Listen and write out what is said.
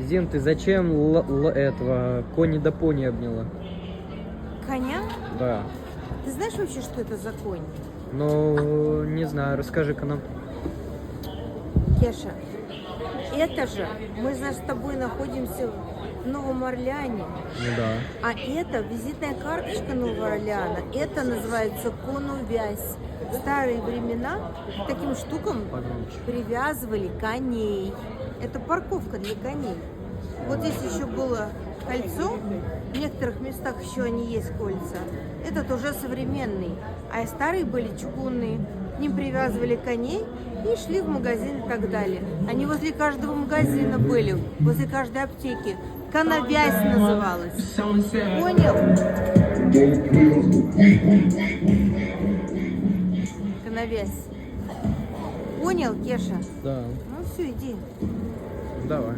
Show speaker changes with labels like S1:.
S1: Зин, ты зачем этого кони до пони обняла?
S2: Коня?
S1: Да.
S2: Ты знаешь вообще, что это за конь?
S1: Ну, не знаю, расскажи-ка нам.
S2: Кеша, это же мы, знаешь, с тобой находимся в Новом Орлеане.
S1: Ну да.
S2: А это визитная карточка Нового Орлеана. Это называется конувязь. В старые времена к таким штукам
S1: Погромче.
S2: привязывали коней. Это парковка для коней. Вот здесь еще было кольцо. В некоторых местах еще они есть кольца. Этот уже современный. А старые были чугунные. К ним привязывали коней и шли в магазин и так далее. Они возле каждого магазина были, возле каждой аптеки. Коновязь называлась. Понял? Коновязь. Понял, Кеша?
S1: Да.
S2: Ну все, иди.
S1: Давай.